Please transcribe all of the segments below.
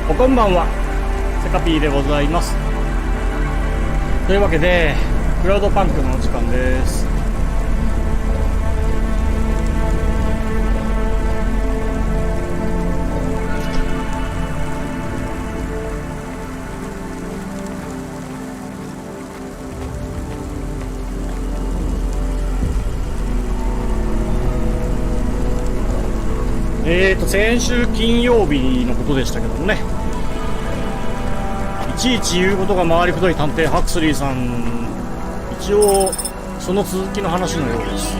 こんばんは、セカピーでございます。というわけでクラウドパンクのお時間です。先週金曜日のことでしたけどもね、いちいち言うことが回りくどい探偵ハクスリーさん、一応その続きの話のようです。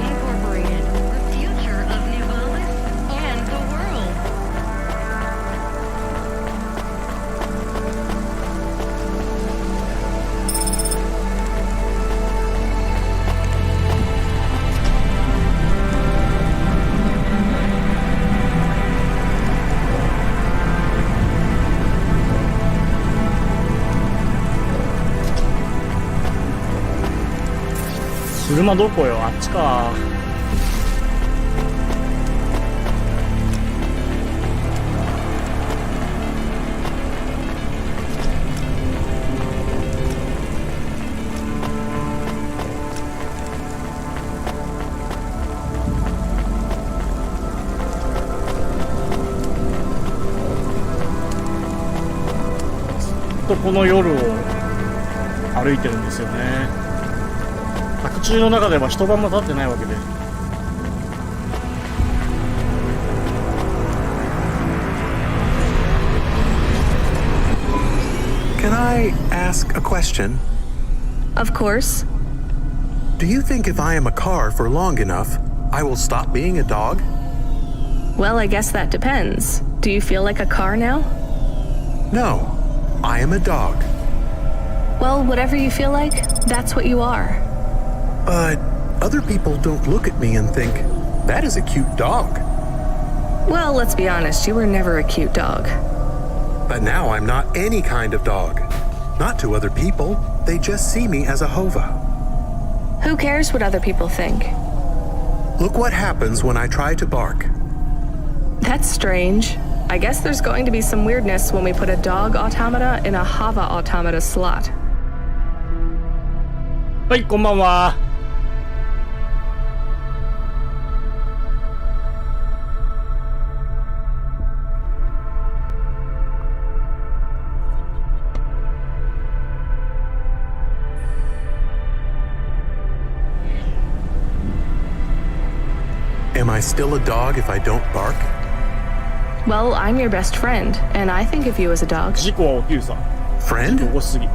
車どこよ、あっちか。ずっとこの夜を歩いてるんですよね。白昼の中では一晩も経ってないわけで。Can I ask a question? Of course. Do you think if I am a car for long enough, I will stop being a dog? Well, I guess that depends. Do you feel like a car now? No, I am a dog. Well, whatever you feel like, that's what you are. But other people don't look at me and think, that is a cute dog. Well, let's be honest, you were never a cute dog. But now I'm not any kind of dog. Not to other people, they just see me as a hova. Who cares what other people think? Look what happens when I try to bark. That's strange. I guess there's going to be some weirdness when we put a dog automata in a hava automata slot. はい、こんばんは。Am I still a dog if I don't bark? Well, I'm your best friend, and I think of you as a dog. 事故は起きるさ。 Friend? 起こしすぎ。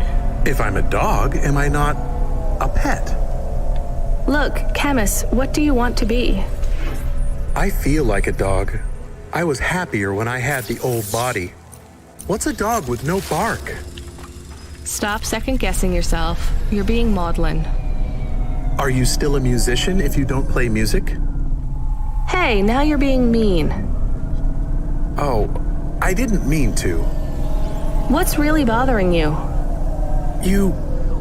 If I'm a dog, am I not a pet? Look, Camus, what do you want to be? I feel like a dog. I was happier when I had the old body. What's a dog with no bark? Stop second-guessing yourself. You're being maudlin. Are you still a musician if you don't play music? Hey, now you're being mean. Oh, I didn't mean to. What's really bothering you? You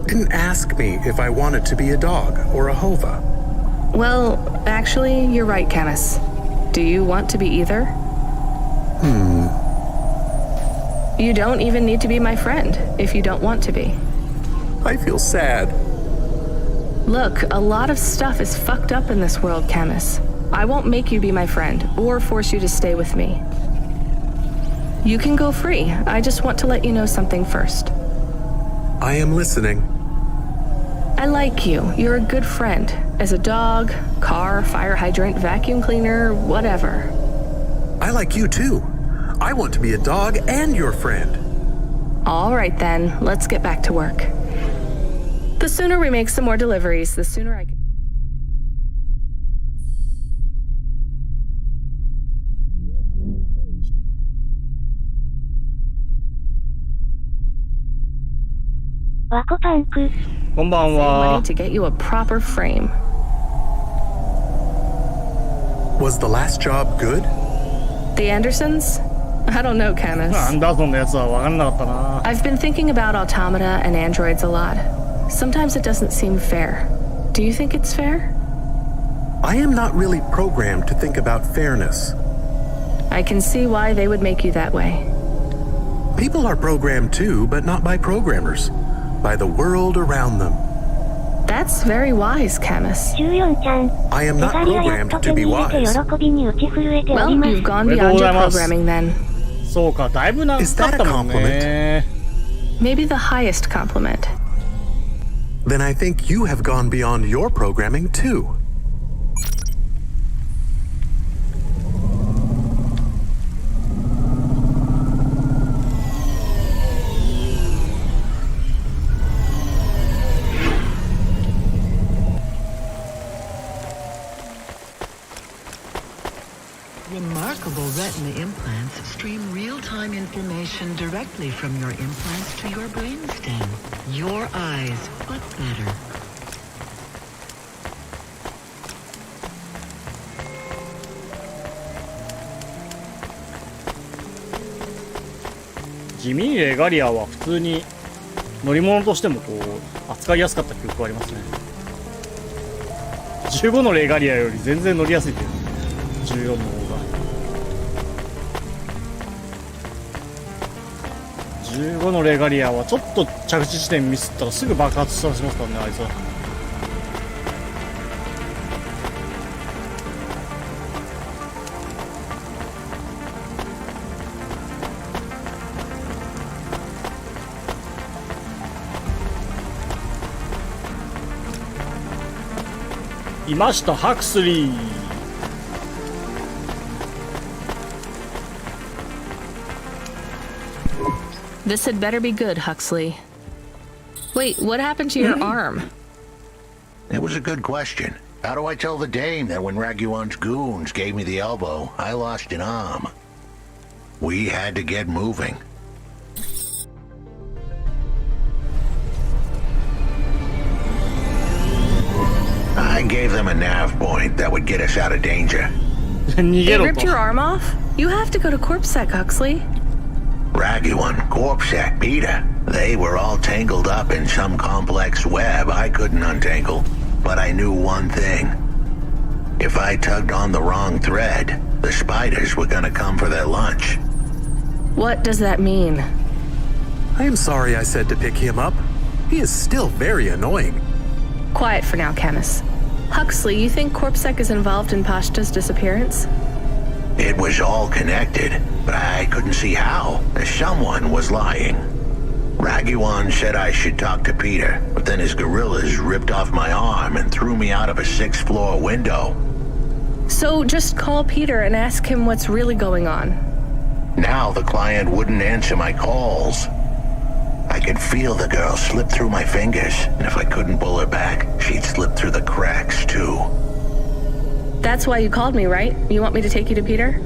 didn't ask me if I wanted to be a dog or a hova. Well, actually, you're right, Camus. Do you want to be either? You don't even need to be my friend if you don't want to be. I feel sad. Look, a lot of stuff is fucked up in this world, Camus. I won't make you be my friend or force you to stay with me. You can go free. I just want to let you know something first. I am listening. I like you. You're a good friend. As a dog, car, fire hydrant, vacuum cleaner, whatever. I like you too. I want to be a dog and your friend. All right then, let's get back to work. The sooner we make some more deliveries, the sooner I can... ワコパンク。こんばんは。 to get you a proper frame. Was the last job good? The Andersons? I don't know, Camus. アンダーソンのやつは分かんなかったな。 I've been thinking about automata and androids a lot. Sometimes it doesn't seem fair. Do you think it's fair? I am not really programmed to think about fairness. I can see why they would make you that way. People are programmed too, but not by programmers. By the world around them. That's very wise, Camus. 14ちゃん、 I am レ not ガリアやっ programmed と to 手 be に入れ wise. て喜びに打ち震えてお Well, ります you've gone おめでとう beyond ござ your います。 programming then. そうか、だいぶ長 Is か that っ a たもんね。 Maybe the highest compliment. Then I think you have gone beyond your programming too. Remarkable retina implants stream real-time information directly from your implants to your brainstem. Your eyes, but better. 地味にレガリアは普通に乗り物としてもこう扱いやすかった記憶がありますね。15のレガリアより全然乗りやすいっていうね。14の方が。15のレガリアはちょっと着地地点ミスったらすぐ爆発させますからね、あいつは。いました、ハクスリー。This had better be good, Huxley. Wait, what happened to your arm? It was a good question. How do I tell the dame that when Raguan's goons gave me the elbow, I lost an arm? We had to get moving. I gave them a nav point that would get us out of danger. 逃げ They ろ ripped と。 your arm off? You have to go to Corpsec, Huxley. Raguan, Corpsec, Peter, they were all tangled up in some complex web I couldn't untangle. But I knew one thing. If I tugged on the wrong thread, the spiders were gonna come for their lunch. What does that mean? I am sorry I said to pick him up. He is still very annoying. Quiet for now, Camus. Huxley, you think Corpsec is involved in Pashta's disappearance? It was all connected, but I couldn't see how. Someone was lying. Raguan said I should talk to Peter, but then his gorillas ripped off my arm and threw me out of a 6th floor window. So just call Peter and ask him what's really going on. Now the client wouldn't answer my calls. I could feel the girl slip through my fingers, and if I couldn't pull her back, she'd slip through the cracks too. That's why you called me, right? You want me to take you to Peter?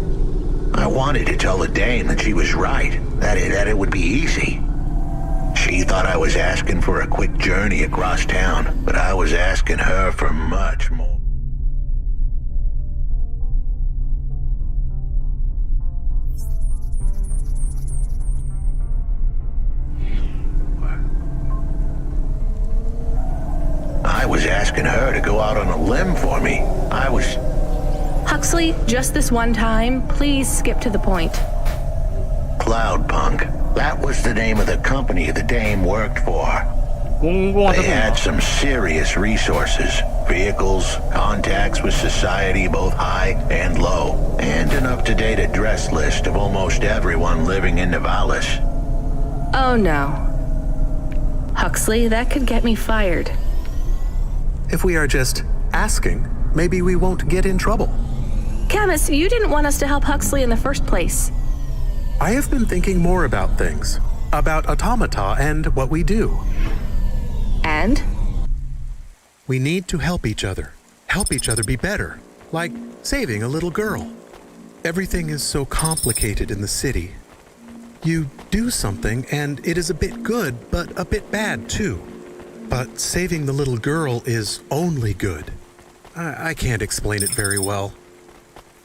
I wanted to tell the dame that she was right, that it would be easy. She thought I was asking for a quick journey across town, but I was asking her for much more. I was asking her to go out on a limb for me. I was... Huxley, just this one time, please skip to the point. Cloudpunk. That was the name of the company the dame worked for. 今後は They 多分 had some serious resources. Vehicles, contacts with society both high and low, and an up-to-date address list of almost everyone living in Nivalis. Oh no. Huxley, that could get me fired. If we are just asking, maybe we won't get in trouble. Camus, you didn't want us to help Huxley in the first place. I have been thinking more about things. About automata and what we do. And? We need to help each other. Help each other be better. Like saving a little girl. Everything is so complicated in the city. You do something and it is a bit good, but a bit bad too. But saving the little girl is only good. I can't explain it very well.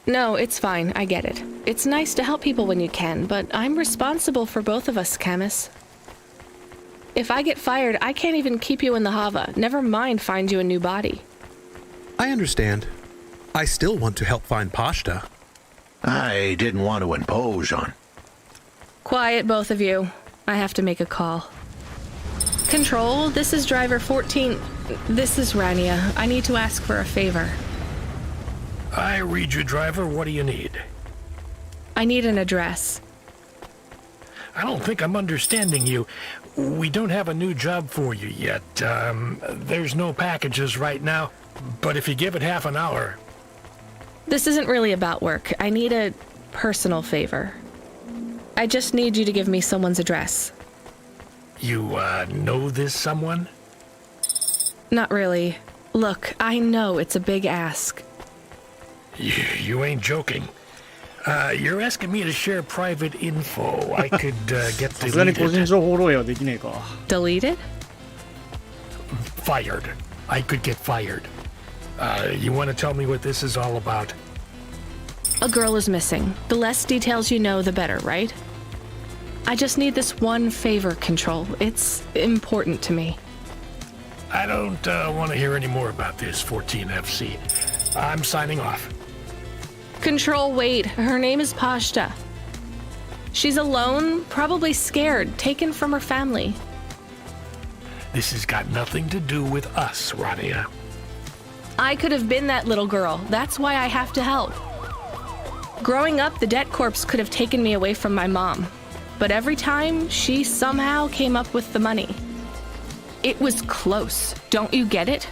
No, it's fine. I get it. It's nice to help people when you can, but I'm responsible for both of us, Camus. If I get fired, I can't even keep you in the Hava. Never mind find you a new body. I understand. I still want to help find Pashta. I didn't want to impose on... Quiet, both of you. I have to make a call. Control, this is driver 14. This is Rania. I need to ask for a favor. I read you, driver. What do you need? I need an address. I don't think I'm understanding you. We don't have a new job for you yet. There's no packages right now, but if you give it half an hour... This isn't really about work. I need a personal favor. I just need you to give me someone's address. You, know this someone? Not really. Look, I know it's a big ask. You ain't joking. You're asking me to share private info. I could, get さすがに個人 deleted. 情報漏洩はできねえか。 Deleted? Fired. I could get fired. You want to tell me what this is all about? A girl is missing. The less details you know, the better, right? I just need this one favor, Control. It's important to me. I don't, want to hear any more about this, 14FC. I'm signing off. Control, wait. Her name is Pashta. She's alone, probably scared, taken from her family. This has got nothing to do with us, Rania. I could have been that little girl. That's why I have to help. Growing up, the debt corps could have taken me away from my mom. But every time, she somehow came up with the money. It was close. Don't you get it?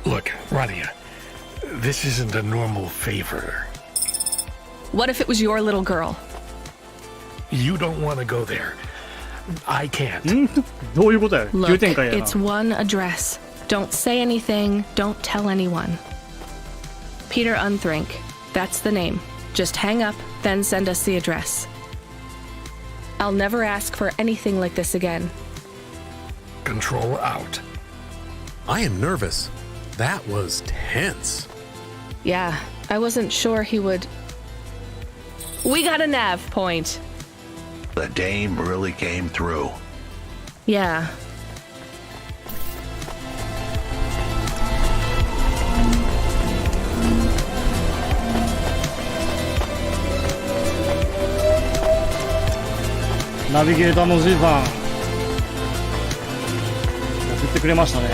Look, Rania, this isn't a normal favor. What if it was your little girl? You don't want to go there. I can't. どういうことや。急 Look, 展開やな。 it's one address. Don't say anything. Don't tell anyone. Peter Unthrink. That's the name. Just hang up, then send us the address. I'll never ask for anything like this again. Control out. I am nervous. That was tense. Yeah, I wasn't sure he would... We got a nav point. The dame really came through. Yeah. .ナビゲーターのじいさん送ってくれましたね。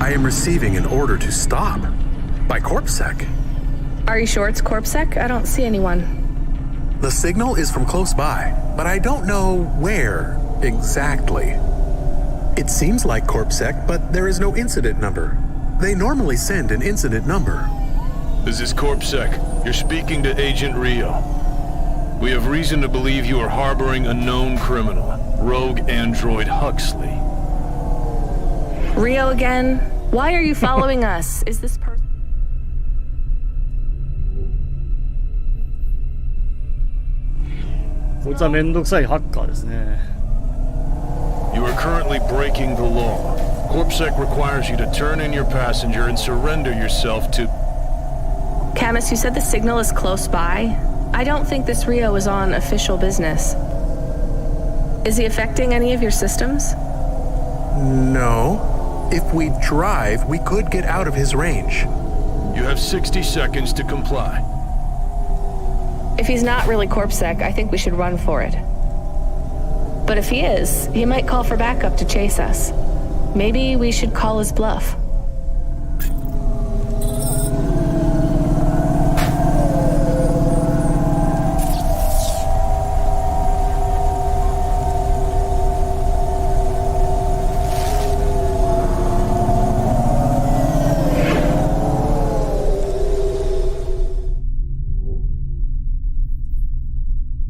I am receiving an order to stop by CorpSec. Are you sure it's CorpSec? I don't see anyone. The signal is from close by, but I don't know where exactly. It seems like CorpSec, but there is no incident number. They normally send an incident number. This is CorpSec. You're speaking to Agent Rio. We have reason to believe you are harboring a known criminal, rogue android Huxley. Rio again? Why are you following us? Is this person... こいつはめんどくさいハッカーですね。You are currently breaking the law. CorpSec requires you to turn in your passenger and surrender yourself to... Camus, you said the signal is close by? I don't think this Rio is on official business. Is he affecting any of your systems? No. If we drive, we could get out of his range. You have 60 seconds to comply. If he's not really CorpSec, I think we should run for it. But if he is, he might call for backup to chase us. Maybe we should call his bluff.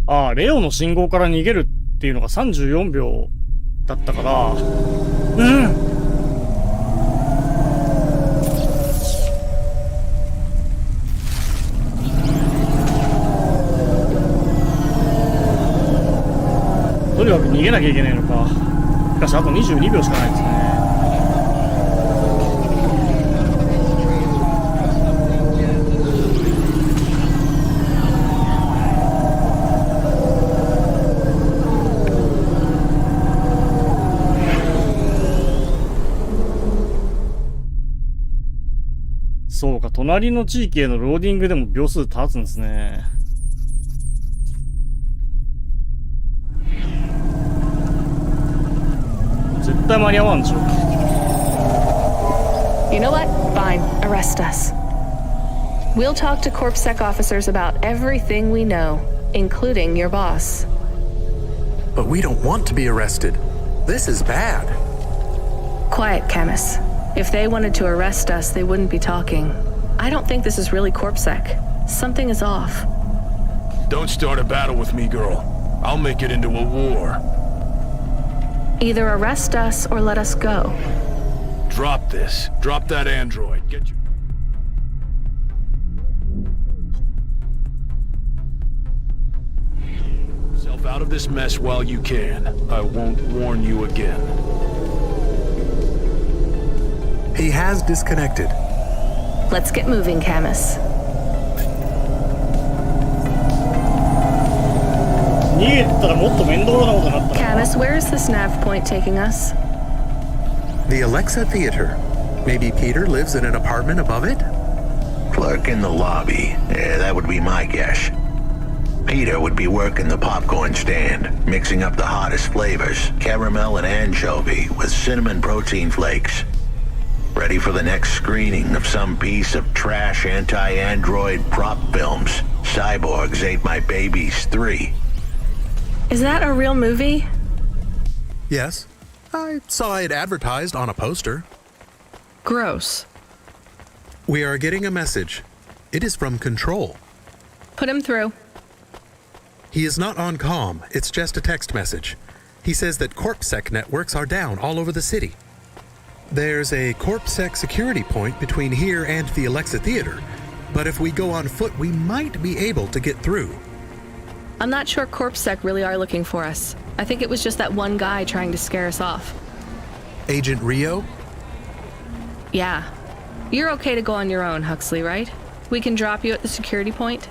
ああ、レオの信号から逃げるっていうのが34秒だったから、とにかく逃げなきゃいけないのか。しかしあと22秒しかないですね。そうか、隣の地域へのローディングでも秒数経つんですね。絶対間に合わんでしょ。You know what? Fine. Arrest us. We'll talk to CorpSec officers about everything we know, including your boss. But we don't want to be arrested. This is bad. Quiet, Camus. If they wanted to arrest us, they wouldn't be talking. I don't think this is really CorpSec. Something is off. Don't start a battle with me, girl. I'll make it into a war. Either arrest us or let us go. Drop this. Drop that android. Get your... yourself out of this mess while you can. I won't warn you again. He has disconnected. Let's get moving, Camus. 逃げてたらもっと面倒なことになったな。 Camus, where is this nav point taking us? The Alexa Theater. Maybe Peter lives in an apartment above it? Clerk in the lobby. Yeah, that would be my guess. Peter would be working the popcorn stand, mixing up the hottest flavors, caramel and anchovy with cinnamon protein flakes. Ready for the next screening of some piece of trash anti-android prop films. Cyborgs Ate My Babies 3. Is that a real movie? Yes. I saw it advertised on a poster. Gross. We are getting a message. It is from Control. Put him through. He is not on comm. It's just a text message. He says that CorpSec networks are down all over the city. There's a CorpSec security point between here and the Alexa Theater, but if we go on foot, we might be able to get through. I'm not sure CorpSec really are looking for us. I think it was just that one guy trying to scare us off. Agent Rio? Yeah. You're okay to go on your own, Huxley, right? We can drop you at the security point?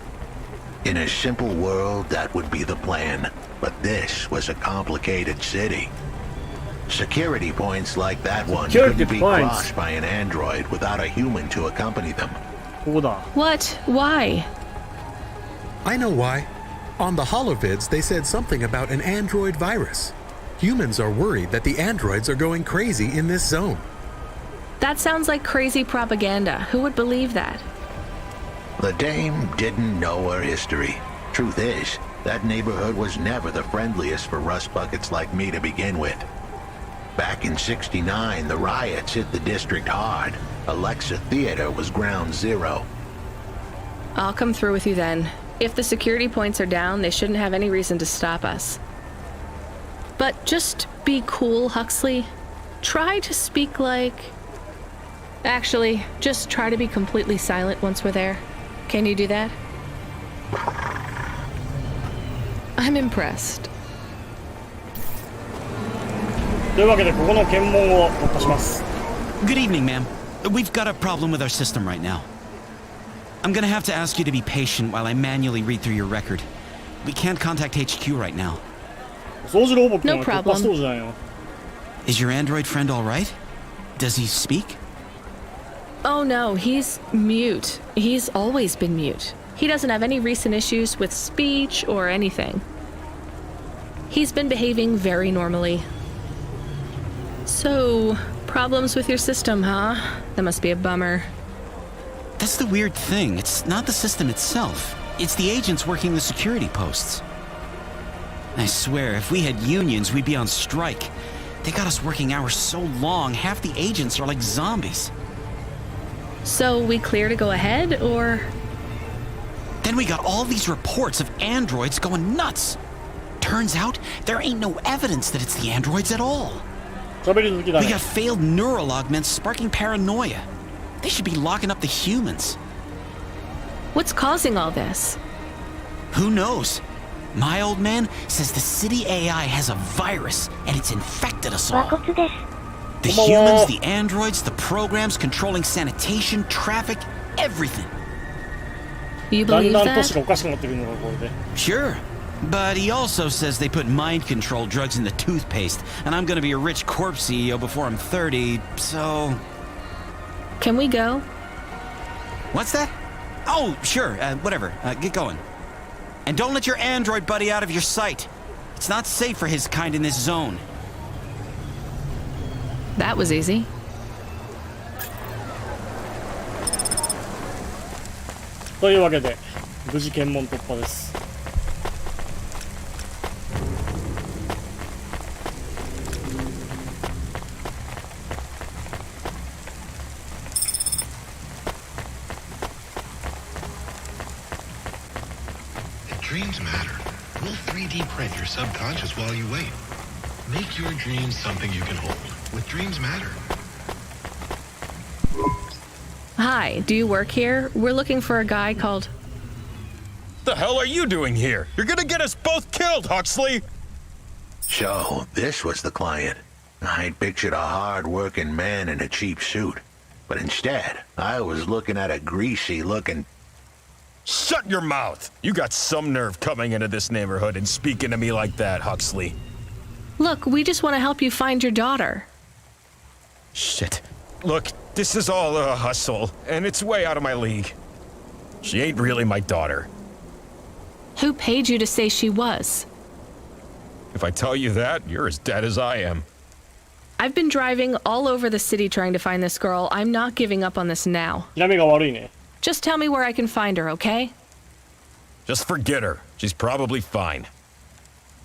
In a simple world, that would be the plan. But this was a complicated city. Security points like that one couldn't be crossed by an android without a human to accompany them. ここだ。 What? Why? I know why. On the holovids, they said something about an android virus. Humans are worried that the androids are going crazy in this zone. That sounds like crazy propaganda. Who would believe that? The dame didn't know her history. Truth is, that neighborhood was never the friendliest for rust buckets like me to begin with. Back in '69, the riots hit the district hard. Alexa Theater was ground zero. I'll come through with you then. If the security points are down, they shouldn't have any reason to stop us. But just be cool, Huxley. Try to speak like... Actually, just try to be completely silent once we're there. Can you do that? I'm impressed. というわけでここの検問を突破します。 Good evening, ma'am. We've got a problem with our system right now. I'm gonna have to ask you to be patient while I manually read through your record. We can't contact HQ right now. 掃除ロボットが No 突 problem. 破しそうじゃないの。 Is your android friend all right? Does he speak? Oh no, he's mute. He's always been mute. He doesn't have any recent issues with speech or anything. He's been behaving very normally. So, problems with your system, huh? That must be a bummer. That's the weird thing. It's not the system itself. It's the agents working the security posts. I swear, if we had unions, we'd be on strike. They got us working hours so long, half the agents are like zombies. So, we clear to go ahead, or...? Then we got all these reports of androids going nuts. Turns out, there ain't no evidence that it's the androids at all. 喋り続きだ We ね。 got failed neural augments sparking paranoia. They should be locking up the humans. What's causing all this? Who knows? My old man says the city AI has a virus and it's infected us 和 all. 骨です。 The humans, the androids, the programs controlling sanitation, traffic, everything. You だん believe だん都市 that? がおかしくなってくるのがこれで。 Sure. But he also says they put mind control drugs in the toothpaste, and I'm gonna be a rich corp CEO before I'm 30, so... Can we go? What's that? Oh, sure, whatever. Get going. And don't let your android buddy out of your sight. It's not safe for his kind in this zone. That was easy. というわけで無事検問突破です。Dreams matter. We'll 3D print your subconscious while you wait. Make your dreams something you can hold. With Dreams Matter. Hi, do you work here? We're looking for a guy called... The hell are you doing here? You're gonna get us both killed, Huxley! So, this was the client. I'd pictured a hard-working man in a cheap suit. But instead, I was looking at a greasy-looking... Shut your mouth! You got some nerve coming into this neighborhood and speaking to me like that, Huxley. Look, we just want to help you find your daughter. Shit. Look, this is all a hustle, and it's way out of my league. She ain't really my daughter. Who paid you to say she was? If I tell you that, you're as dead as I am. I've been driving all over the city trying to find this girl. I'm not giving up on this now. 調べが悪いね。 Just tell me where I can find her, okay? Just forget her. She's probably fine.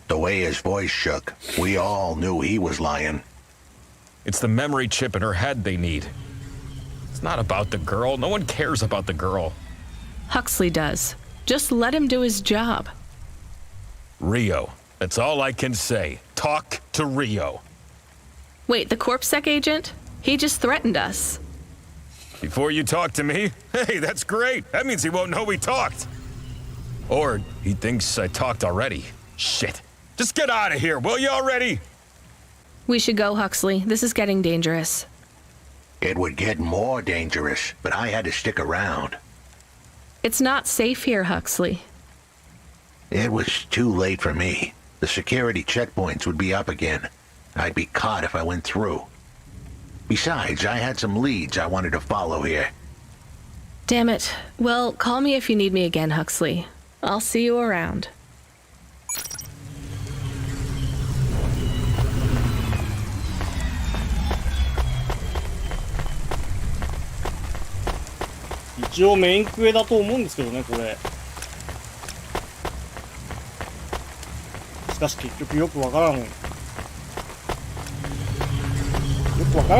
The way his voice shook, we all knew he was lying. It's the memory chip in her head they need. It's not about the girl. No one cares about the girl. Huxley does. Just let him do his job. Rio. That's all I can say. Talk to Rio. Wait, the CorpSec agent? He just threatened us. Before you talk to me? Hey, that's great. That means he won't know we talked. Or he thinks I talked already. Shit. Just get out of here, will you already? We should go, Huxley. This is getting dangerous. It would get more dangerous, but I had to stick around. It's not safe here, Huxley. It was too late for me. The security checkpoints would be up again. I'd be caught if I went through. Besides, I had some leads I wanted to follow here. Damn it. Well, call me if you need me again, Huxley. I'll see you around. It's 一応メインクエだと思うんですけどね、これ。しかし結局よくわから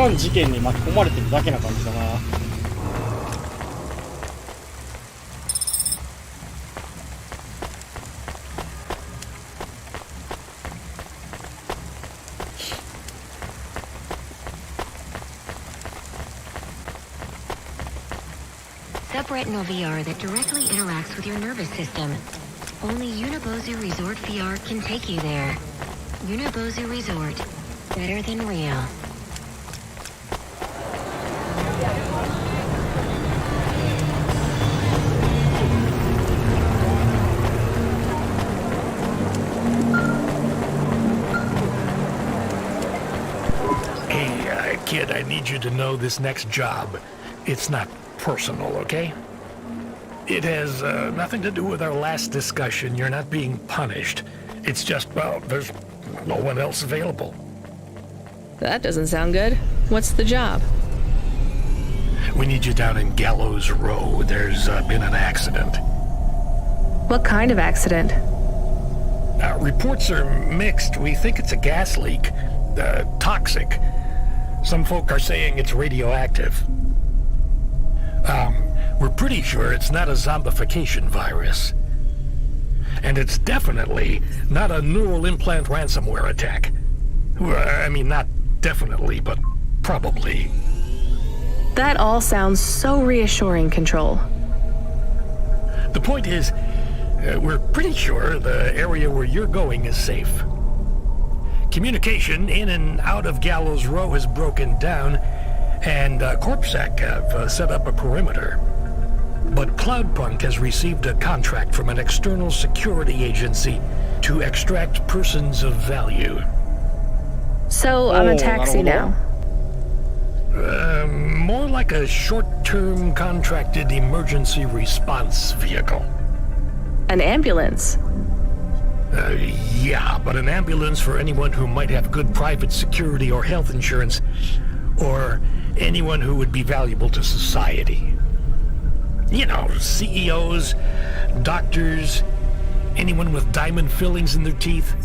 ん事件に巻き込まれてるだけな感じだな。Subretinal VR that directly interacts with your nervous system. Only Unibozu Resort VR can take you there. Unibozu Resort. Better than real. Hey, kid, I need you to know this next job. It's not personal, okay? It has nothing to do with our last discussion. You're not being punished. It's just, well, there's no one else available. That doesn't sound good. What's the job? We need you down in Gallows Row. There's been an accident. What kind of accident? Reports are mixed. We think it's a gas leak. Toxic. Some folk are saying it's radioactive. We're pretty sure it's not a zombification virus. And it's definitely not a neural implant ransomware attack. I mean, not definitely, but probably. That all sounds so reassuring, Control. The point is, we're pretty sure the area where you're going is safe. Communication in and out of Gallows Row has broken down, and CorpSec have set up a perimeter. But Cloudpunk has received a contract from an external security agency to extract persons of value. So I'm a taxi now. More like a short-term contracted emergency response vehicle. An ambulance? Yeah, but an ambulance for anyone who might have good private security or health insurance, or anyone who would be valuable to society. You know, CEOs, doctors, anyone with diamond fillings in their teeth.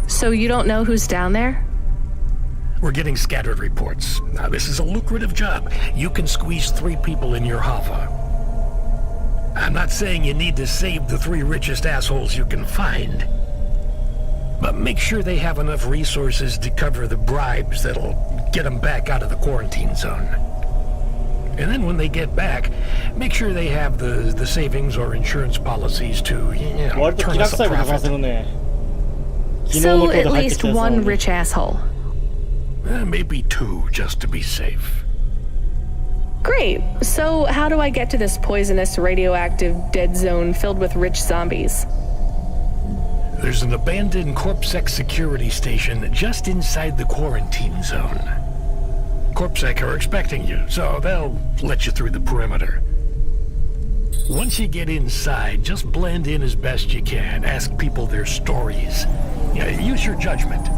So you don't know who's down there? We're getting scattered reports. Now, this is a lucrative job. You can squeeze 3 people in your hover. I'm not saying you need to save the 3 richest assholes you can find, but make sure they have enough resources to cover the bribes that'll get them back out of the quarantine zone. And then when they get back, make sure they have the savings or insurance policies to, you know, 割と turn 気楽 us さ a いことさ profit. せるね。昨日の So 今日で at 入ってき least たやつなの one に rich asshole. Maybe 2, just to be safe. Great. So how do I get to this poisonous, radioactive, dead zone filled with rich zombies? There's an abandoned CorpSec security station just inside the quarantine zone. CorpSec are expecting you, so they'll let you through the perimeter. Once you get inside, just blend in as best you can. Ask people their stories. Use your judgment.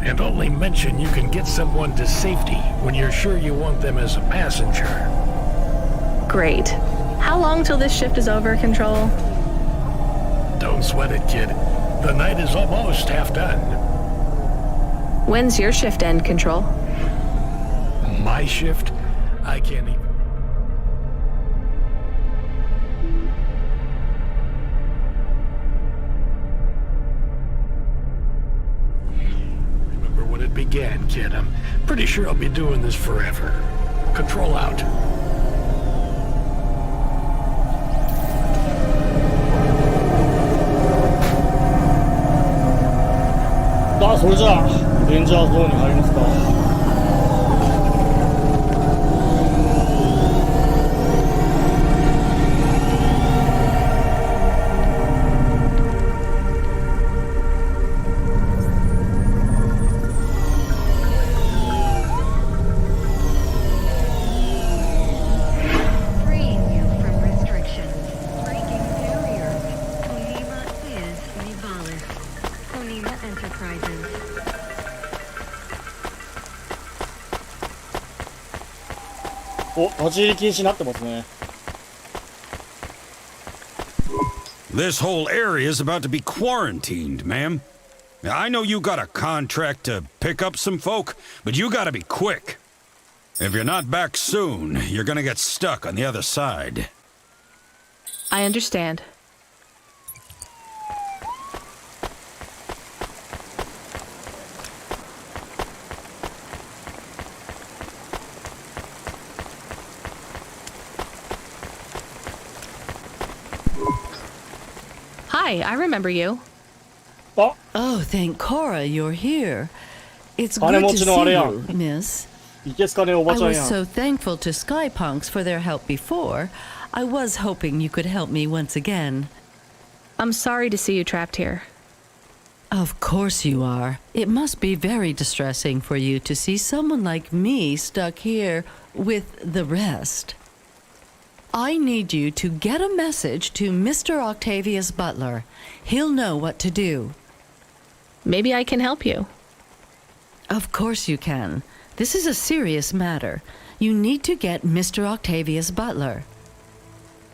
And only mention you can get someone to safety when you're sure you want them as a passenger. Great. How long till this shift is over, Control? Don't sweat it, kid. The night is almost half done. When's your shift end, Control? My shift? I can't even... remember when it began, kid. I'm pretty sure I'll be doing this forever. Control out. さあそれじゃあレンジャーゾーンに入りますか。お、立ち入り禁止になってますね。This whole area is about to be quarantined, ma'am. I know you got a contract to pick up some folk, but you gotta be quick. If you're not back soon, you're gonna get stuck on the other side. I understand. Hi, I remember you. Oh, thank Cora you're here. It's 金 good 持 to ちのあれ see や you, ん。 miss. いけすかねえおば I ちゃん was やん。 so thankful to Skypunks for their help before. I was hoping you could help me once again. I'm sorry to see you trapped here. Of course you are. It must be very distressing for you to see someone like me stuck here with the rest. I need you to get a message to Mr. Octavius Butler. He'll know what to do. Maybe I can help you. Of course you can. This is a serious matter. You need to get Mr. Octavius Butler.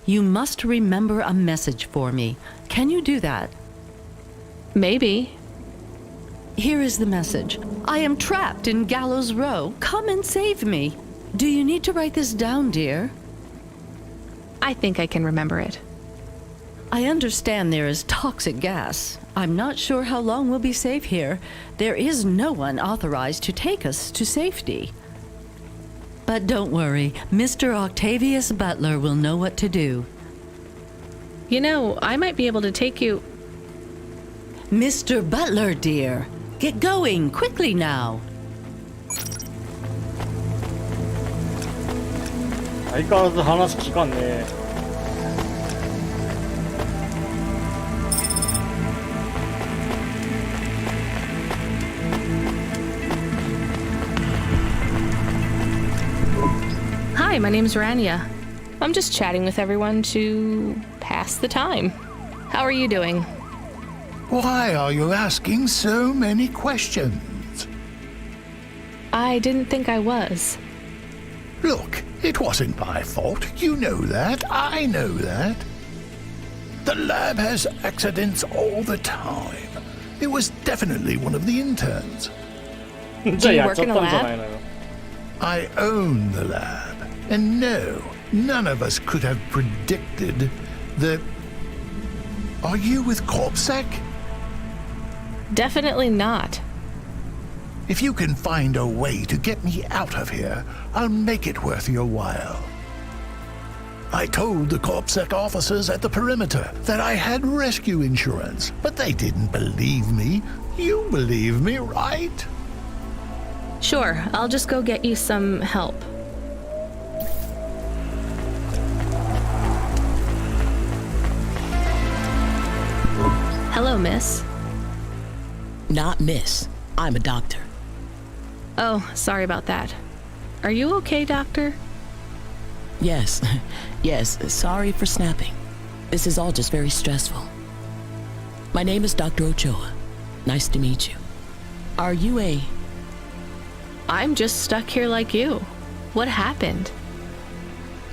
You must remember a message for me. Can you do that? Maybe. Here is the message. I am trapped in Gallows Row. Come and save me. Do you need to write this down, dear? I think I can remember it. I understand there is toxic gas. I'm not sure how long we'll be safe here. There is no one authorized to take us to safety. But don't worry, Mr. Octavius Butler will know what to do. You know, I might be able to take you... Mr. Butler, dear. Get going, quickly now. 相変わらず話聞かんね。Hi, my name's Rania. I'm just chatting with everyone to pass the time. How are you doing? Why are you asking so many questions? I didn't think I was. Look, it wasn't my fault. You know that. I know that. The lab has accidents all the time. It was definitely one of the interns. Do you work in a lab? I own the lab. And no, none of us could have predicted the... Are you with Corpsec? Definitely not. If you can find a way to get me out of here, I'll make it worth your while. I told the Corpsec officers at the perimeter that I had rescue insurance, but they didn't believe me. You believe me, right? Sure, I'll just go get you some help. Hello, miss. Not miss. I'm a doctor. Oh, sorry about that. Are you okay, doctor? Yes. Yes, sorry for snapping. This is all just very stressful. My name is Dr. Ochoa. Nice to meet you. Are you a... I'm just stuck here like you. What happened?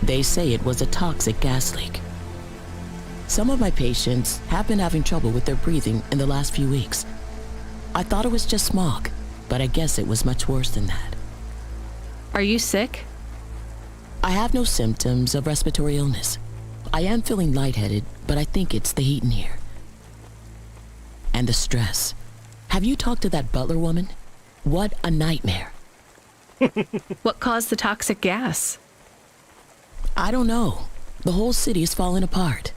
They say it was a toxic gas leak. Some of my patients have been having trouble with their breathing in the last few weeks. I thought it was just smog, but I guess it was much worse than that. Are you sick? I have no symptoms of respiratory illness. I am feeling lightheaded, but I think it's the heat in here. And the stress. Have you talked to that butler woman? What a nightmare. What caused the toxic gas? I don't know. The whole city is falling apart.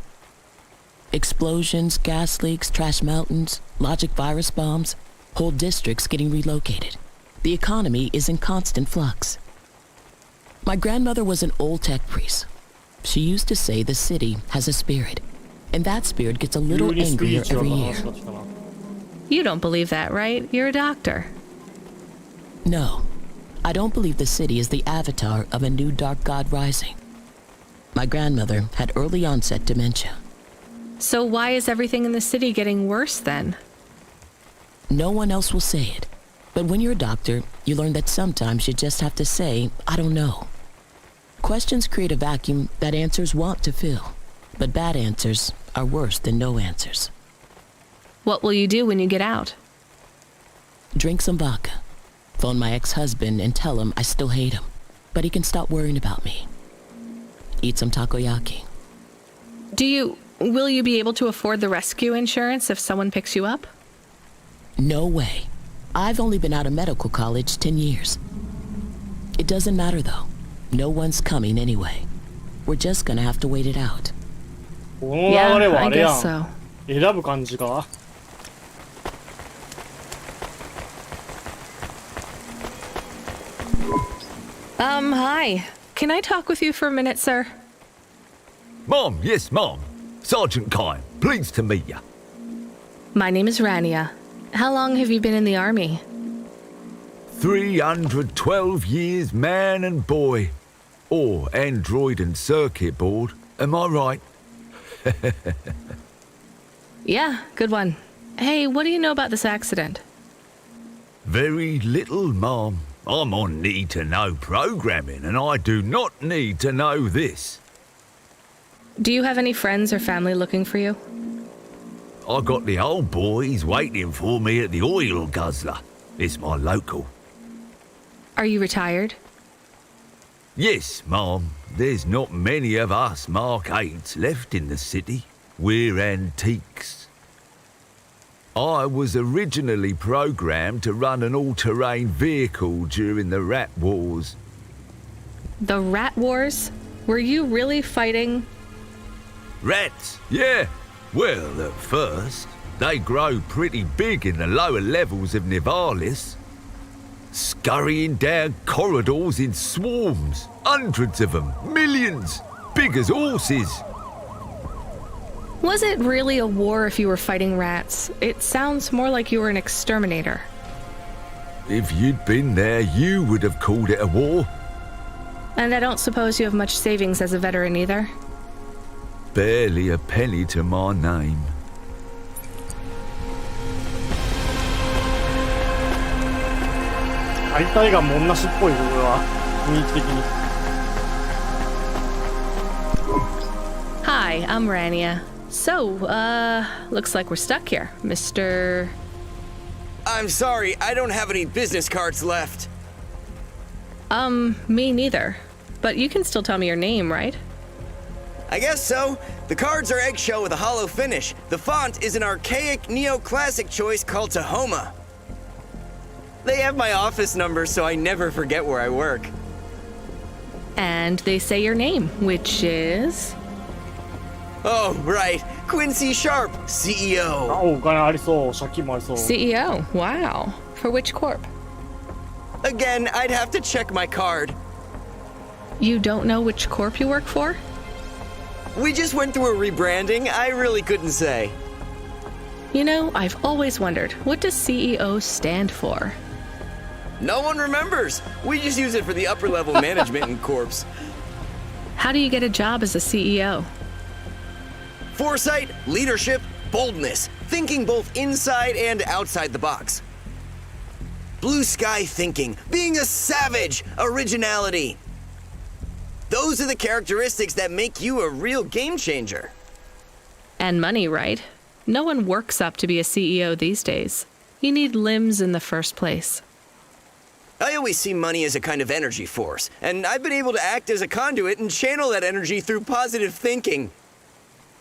Explosions, gas leaks, trash mountains, logic virus bombs, whole districts getting relocated. The economy is in constant flux. My grandmother was an old tech priest. She used to say the city has a spirit, and that spirit gets a little angrier every year. You don't believe that, right? You're a doctor. No, I don't believe the city is the avatar of a new dark god rising. My grandmother had early onset dementia. So why is everything in the city getting worse then? No one else will say it. But when you're a doctor, you learn that sometimes you just have to say, I don't know. Questions create a vacuum that answers want to fill. But bad answers are worse than no answers. What will you do when you get out? Drink some vodka. Phone my ex-husband and tell him I still hate him, but he can stop worrying about me. Eat some takoyaki. Will you be able to afford the rescue insurance if someone picks you up? No way. I've only been out of medical college 10 years. It doesn't matter though. No one's coming anyway. We're just gonna have to wait it out. Yeah, I guess so. 選ぶ感じか。Hi. Can I talk with you for a minute, sir? Mom, yes, Mom. Sergeant Kine, pleased to meet you. My name is Rania. How long have you been in the army? 312 years, man and boy. Or android and circuit board, am I right? Yeah, good one. Hey, what do you know about this accident? Very little, Mom. I'm on need-to-know programming, and I do not need to know this. Do you have any friends or family looking for you? I got the old boys waiting for me at the oil guzzler. It's my local. Are you retired? Yes, Mom. There's not many of us Mark 8s left in the city. We're antiques. I was originally programmed to run an all-terrain vehicle during the Rat Wars. The Rat Wars? Were you really fighting? Rats, yeah. Well, at first, they grow pretty big in the lower levels of Nivalis. Scurrying down corridors in swarms. Hundreds of them. Millions. Big as horses. Was it really a war if you were fighting rats? It sounds more like you were an exterminator. If you'd been there, you would have called it a war. And I don't suppose you have much savings as a veteran either? Barely a penny to my name. 大体がもんなしっぽいぞ、これは。雰囲気的に。Hi, I'm Rania. So, looks like we're stuck here, Mr. I'm sorry, I don't have any business cards left. Me neither. But you can still tell me your name, right? I guess so. The cards are eggshell with a hollow finish. The font is an archaic neoclassic choice called Tahoma. They have my office number, so I never forget where I work. And they say your name, which is... Oh, right. Quincy Sharp, CEO. あ、お金ありそう。借金もありそう。 CEO? Wow. For which corp? Again, I'd have to check my card. You don't know which corp you work for? We just went through a rebranding. I really couldn't say. You know, I've always wondered, what does CEO stand for? No one remembers. We just use it for the upper level management in corps. How do you get a job as a CEO? Foresight, leadership, boldness, thinking both inside and outside the box. Blue sky thinking, being a savage, originality. Those are the characteristics that make you a real game changer. And money, right? No one works up to be a CEO these days. You need limbs in the first place. I always see money as a kind of energy force, and I've been able to act as a conduit and channel that energy through positive thinking.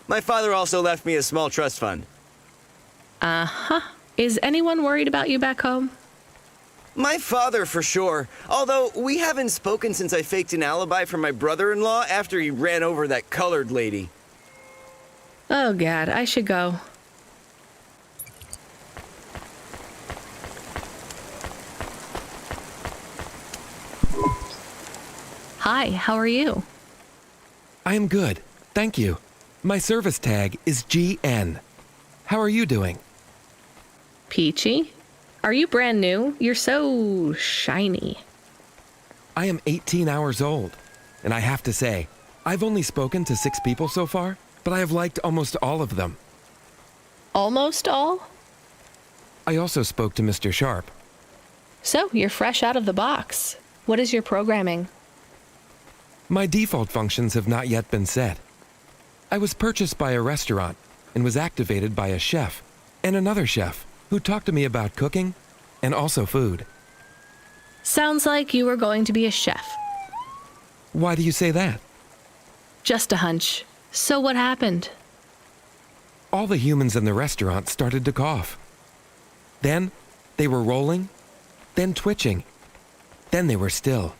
My father also left me a small trust fund. Uh-huh. Is anyone worried about you back home? My father, for sure. Although, we haven't spoken since I faked an alibi for my brother-in-law after he ran over that colored lady. Oh, God, I should go. Hi, how are you? I am good, thank you. My service tag is GN. How are you doing? Peachy? Are you brand new? You're so shiny. I am 18 hours old, and I have to say, I've only spoken to 6 people so far, but I have liked almost all of them. Almost all? I also spoke to Mr. Sharp. So, you're fresh out of the box. What is your programming? My default functions have not yet been set. I was purchased by a restaurant and was activated by a chef and another chef who talked to me about cooking and also food. Sounds like you were going to be a chef. Why do you say that? Just a hunch. So what happened? All the humans in the restaurant started to cough. Then they were rolling, then twitching, then they were still.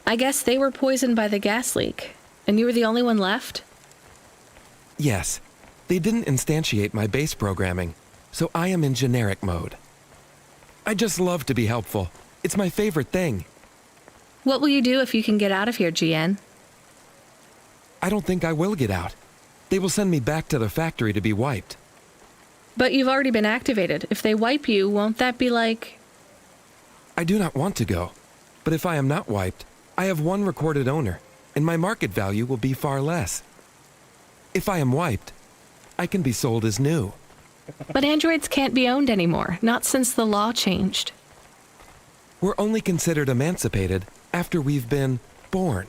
I guess they were poisoned by the gas leak, and you were the only one left? Yes, they didn't instantiate my base programming, so I am in generic mode. I just love to be helpful. It's my favorite thing. What will you do if you can get out of here, GN? I don't think I will get out. They will send me back to the factory to be wiped. But you've already been activated. If they wipe you, won't that be like... I do not want to go, but if I am not wiped, I have one recorded owner, and my market value will be far less. If I am wiped, I can be sold as new. But androids can't be owned anymore, not since the law changed. We're only considered emancipated after we've been born,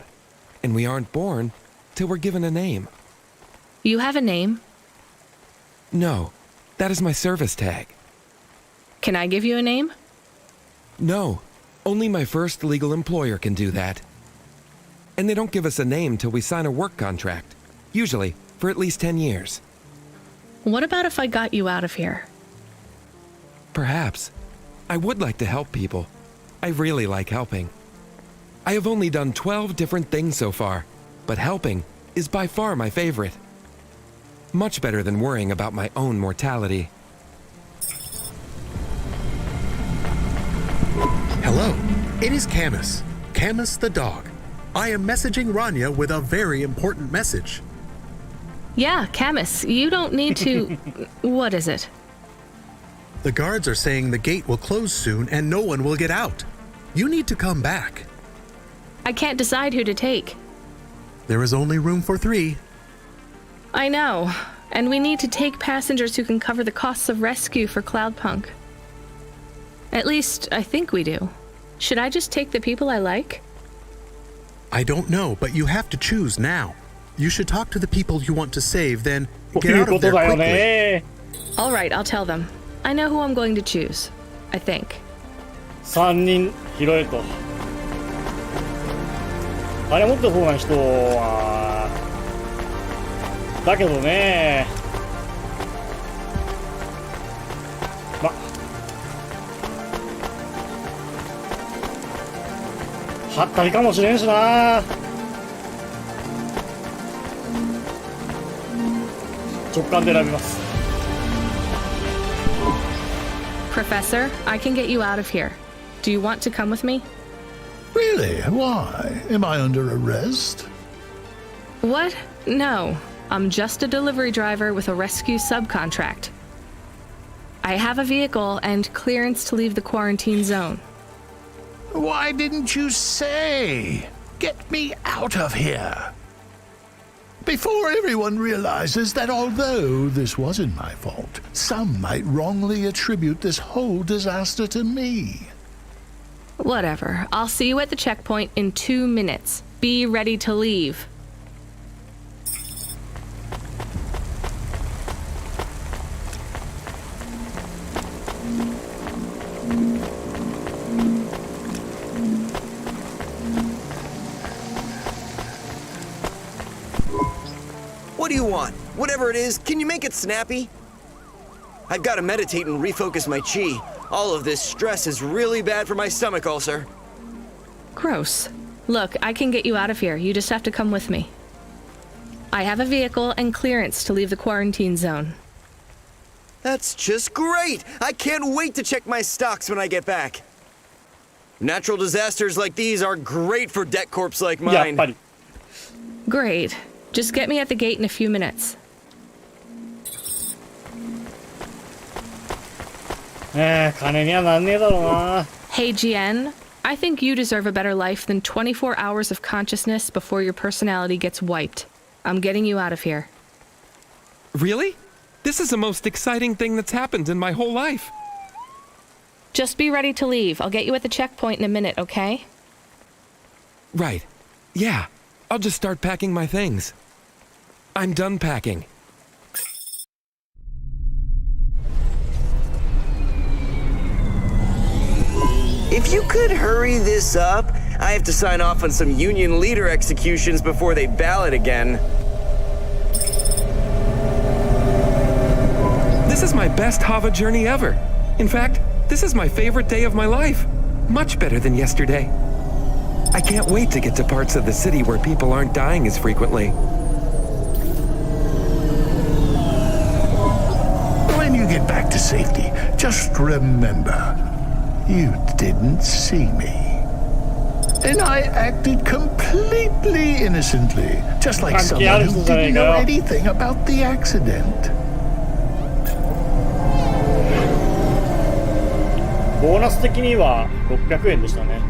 and we aren't born till we're given a name. You have a name? No, that is my service tag. Can I give you a name? No, only my first legal employer can do that. And they don't give us a name till we sign a work contract, usually for at least 10 years. What about if I got you out of here? Perhaps. I would like to help people. I really like helping. I have only done 12 different things so far, but helping is by far my favorite. Much better than worrying about my own mortality. Hello, it is Camus. Camus the dog. I am messaging Rania with a very important message. Yeah, Camus, you don't need to... What is it? The guards are saying the gate will close soon and no one will get out. You need to come back. I can't decide who to take. There is only room for 3. I know, and we need to take passengers who can cover the costs of rescue for Cloudpunk. At least, I think we do. Should I just take the people I like? I don't know, but you have to choose now. You should talk to the people you want to save, then get out of there quickly. All right, I'll tell them. I know who I'm going to choose. I think. 3人拾えと。あれ持ってそうな人はだけどね、まはったりかもしれんしな。直感で選びます。 Professor, I can get you out of here. Do you want to come with me? Really? Why? Am I under arrest? What? No. I'm just a delivery driver with a rescue subcontract. I have a vehicle and clearance to leave the quarantine zone. Why didn't you say? Get me out of here. Before everyone realizes that although this wasn't my fault, some might wrongly attribute this whole disaster to me. Whatever. I'll see you at the checkpoint in 2 minutes. Be ready to leave. What do you want? Whatever it is, can you make it snappy? I've got to meditate and refocus my chi. All of this stress is really bad for my stomach ulcer. Gross. Look, I can get you out of here. You just have to come with me. I have a vehicle and clearance to leave the quarantine zone. That's just great! I can't wait to check my stocks when I get back. Natural disasters like these are great for debt corps like mine. Yeah, Great. Just get me at the gate in a few minutes. Hey, GN, I think you deserve a better life than 24 hours of consciousness before your personality gets wiped. I'm getting you out of here. Really? This is the most exciting thing that's happened in my whole life. Just be ready to leave. I'll get you at the checkpoint in a minute, okay? Right. Yeah. I'll just start packing my things. I'm done packing. If you could hurry this up, I have to sign off on some union leader executions before they ballot again. This is my best Hava journey ever. In fact, this is my favorite day of my life. Much better than yesterday. I can't wait to get to parts of the city where people aren't dying as frequently. When you get back to safety, just remember, you didn't see me. And I acted completely innocently, just like someone who didn't know anything about the accident. ボーナス的には600円でしたね。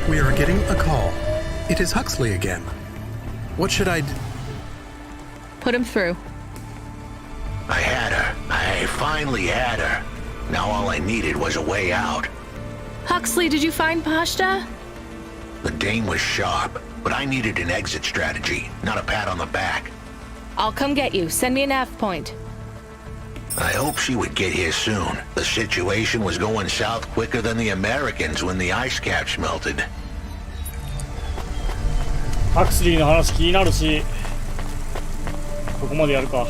We are getting a call. It is Huxley again. What should I do? Put him through. I had her. I finally had her. Now all I needed was a way out. Huxley, did you find Pashta? The dame was sharp, but I needed an exit strategy, not a pat on the back. I'll come get you. Send me a nav point. I hope she would get here soon. The situation was going south quicker than the Americans when the ice caps melted. ハクスリーの話気になるし、ここまでやるか。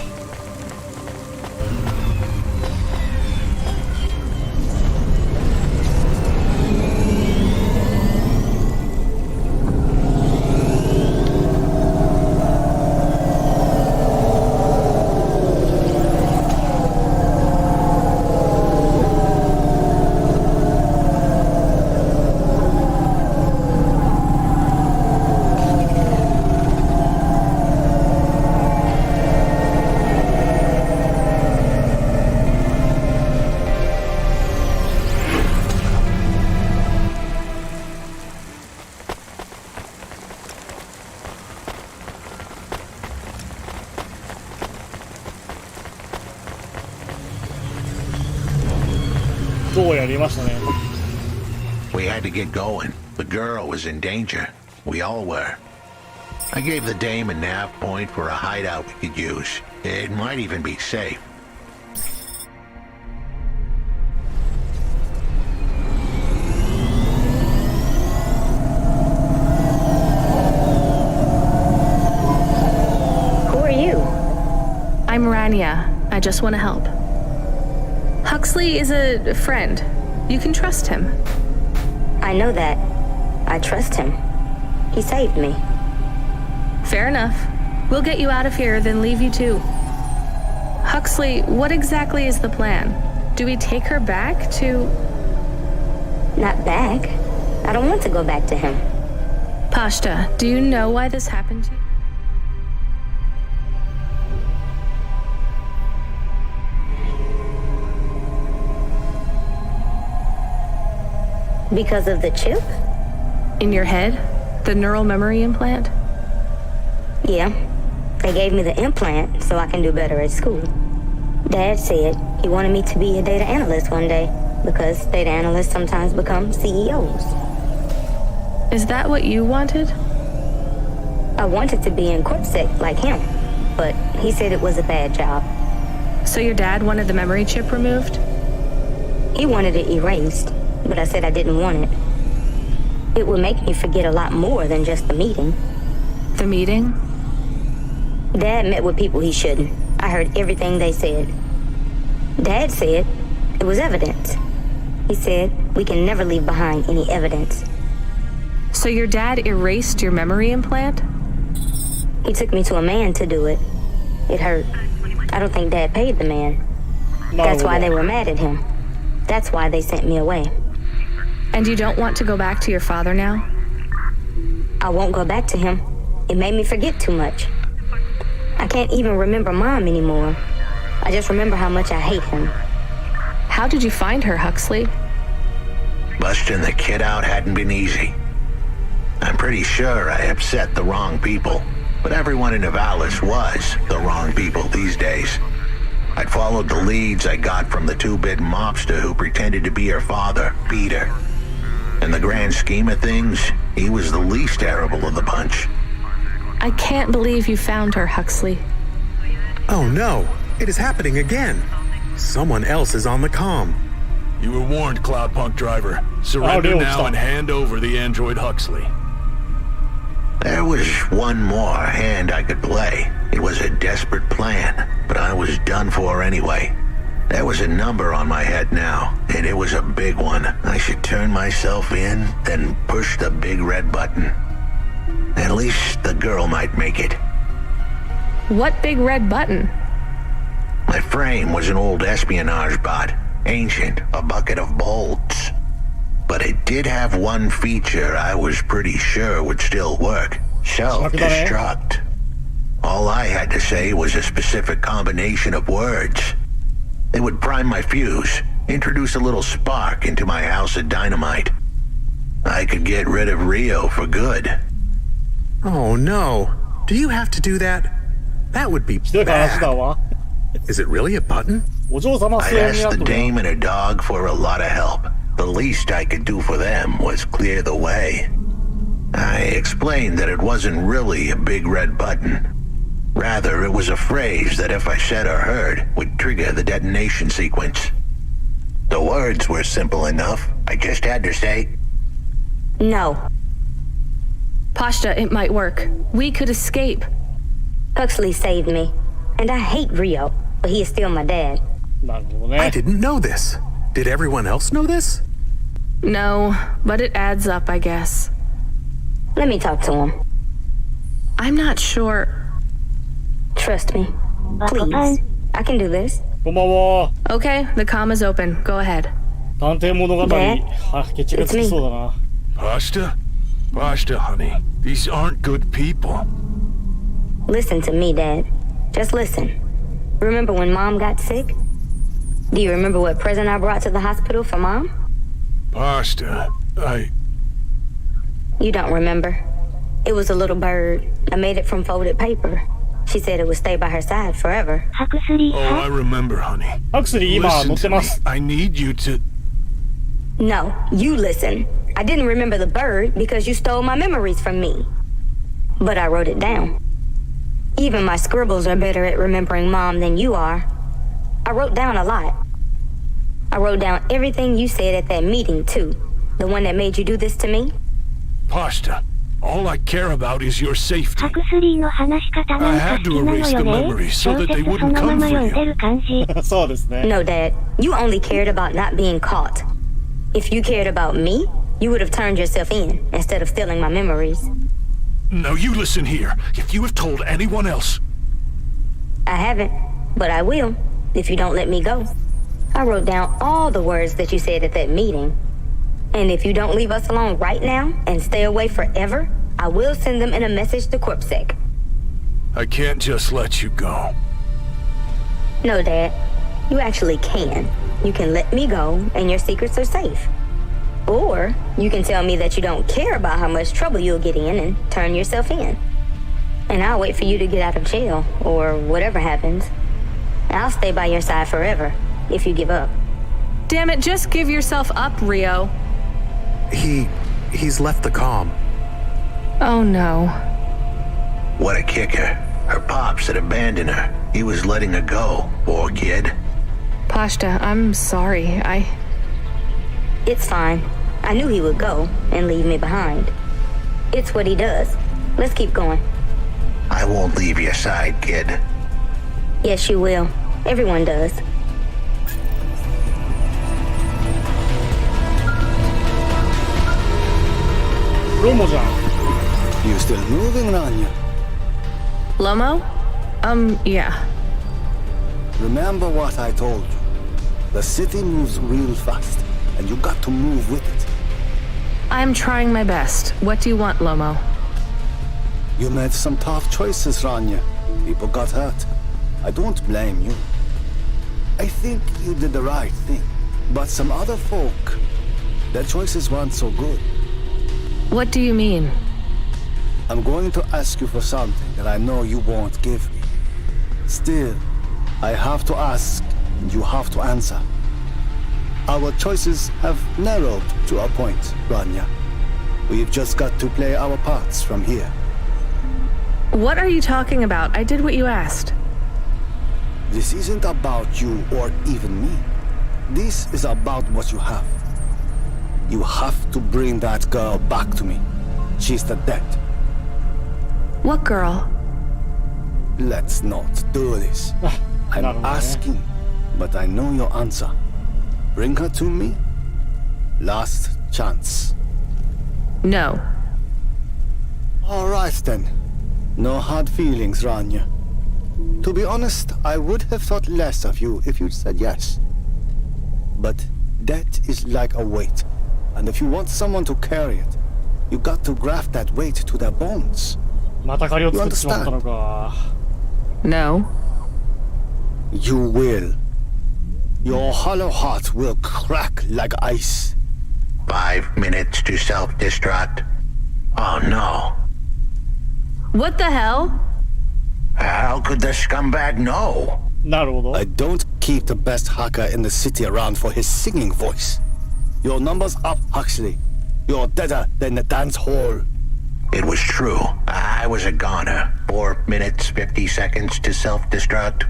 どうやりましたね。 We had to get going. The girl was in danger. We all were. I gave the dame a nav point for a hideout we could use. It might even be safe. Who are you? I'm Rania. I just want to help. Huxley is a friend. You can trust him. I know that. I trust him. He saved me. Fair enough. We'll get you out of here, then leave you too. Huxley, what exactly is the plan? Do we take her back to... Not back. I don't want to go back to him. Pashta, do you know why this happened to you? Because of the chip? In your head? The neural memory implant? Yeah. They gave me the implant so I can do better at school. Dad said he wanted me to be a data analyst one day because data analysts sometimes become CEOs. Is that what you wanted? I wanted to be in CorpSec like him, but he said it was a bad job. So your dad wanted the memory chip removed? He wanted it erased, but I said I didn't want it. It would make me forget a lot more than just the meeting. The meeting? Dad met with people he shouldn't. I heard everything they said. Dad said it was evidence. He said we can never leave behind any evidence. So your dad erased your memory implant? He took me to a man to do it. It hurt. I don't think Dad paid the man. That's why they were mad at him. That's why they sent me away. And you don't want to go back to your father now? I won't go back to him. It made me forget too much. I can't even remember Mom anymore. I just remember how much I hate him. How did you find her, Huxley? Busting the kid out hadn't been easy. I'm pretty sure I upset the wrong people, but everyone in Nivalis was the wrong people these days. I'd followed the leads I got from the two-bit mobster who pretended to be her father, Peter. In the grand scheme of things, he was the least terrible of the bunch. I can't believe you found her, Huxley. Oh no, it is happening again. Someone else is on the comm. You were warned, Cloudpunk driver. Surrender now and hand over the android Huxley. There was one more hand I could play. It was a desperate plan, but I was done for anyway. There was a number on my head now, and it was a big one. I should turn myself in, then push the big red button. At least the girl might make it. What big red button? My frame was an old espionage bot. Ancient, a bucket of bolts. But it did have one feature I was pretty sure would still work. Self-destruct. All I had to say was a specific combination of words. It would prime my fuse, introduce a little spark into my house of dynamite. I could get rid of Rio for good. Oh no. Do you have to do that? That would be bad. Is it really a button? I'd asked the dame and her dog for a lot of help. The least I could do for them was clear the way. I explained that it wasn't really a big red button. Rather, it was a phrase that if I said or heard, would trigger the detonation sequence. The words were simple enough. I just had to say, No. Pashta, it might work. We could escape. Huxley saved me. And I hate Rio, but he is still my dad. I didn't know this. Did everyone else know this? No, but it adds up, I guess. Let me talk to him. I'm not sure. Trust me. Please. I can do this. Okay, the comm is open. Go ahead. Dad, it's me. Pashta? Pashta, honey. These aren't good people. Listen to me, Dad. Just listen. Remember when Mom got sick? Do you remember what present I brought to the hospital for Mom? Pashta, You don't remember. It was a little bird. I made it from folded paper. She said it would stay by her side forever. Oh, I remember, honey. Listen to me. I need you to... No, you listen. I didn't remember the bird because you stole my memories from me. But I wrote it down. Even my scribbles are better at remembering Mom than you are. I wrote down a lot. I wrote down everything you said at that meeting, too. The one that made you do this to me. Pasta, all I care about is your safety. ハクスリーの話し方なんか好きなのよね。小説そのまま読んでる感じ。そうですね。No, Dad. You only cared about not being caught. If you cared about me, you would have turned yourself in instead of stealing my memories. Now you listen here. If you have told anyone else... I haven't, but I will, if you don't let me go. I wrote down all the words that you said at that meeting. And if you don't leave us alone right now and stay away forever, I will send them in a message to CorpSec. I can't just let you go. No, Dad. You actually can. You can let me go and your secrets are safe. Or you can tell me that you don't care about how much trouble you'll get in and turn yourself in. And I'll wait for you to get out of jail or whatever happens. I'll stay by your side forever if you give up. Damn it, just give yourself up, Rio. He's left the comm. Oh no. What a kicker. Her pops had abandoned her. He was letting her go. Poor kid. Pashta, I'm sorry. It's fine. I knew he would go and leave me behind. It's what he does. Let's keep going. I won't leave your side, kid. Yes, you will. Everyone does. Lomo じゃん。 You still moving, Rania? Lomo? Yeah. Remember what I told you. The city moves real fast, and you got to move with it. I'm trying my best. What do you want, Lomo? You made some tough choices, Rania. People got hurt. I don't blame you. I think you did the right thing. But some other folk, their choices weren't so good. What do you mean? I'm going to ask you for something that I know you won't give me. Still, I have to ask, and you have to answer. Our choices have narrowed to a point, Rania. We've just got to play our parts from here. What are you talking about? I did what you asked. This isn't about you or even me. This is about what you have. You have to bring that girl back to me. She's the dead. What girl? Let's not do this. I'm asking, but I know your answer. Bring her to me. Last chance. No. All right then. No hard feelings, Rania. To be honest, I would have thought less of you if you'd said yes. But death is like a weight. And if you want someone to carry it, you got to graft that weight to their bones. また借りを作ってしまったのか。No. You will. Your hollow heart will crack like ice. 5 minutes to self-destruct. Oh no. What the hell? How could the scumbag know? なるほど。 I don't keep the best hacker in the city around for his singing voice. Your number's up, Huxley. You're deader than the dance hall. It was true. I was a goner. 4 minutes, 50 seconds to self-destruct.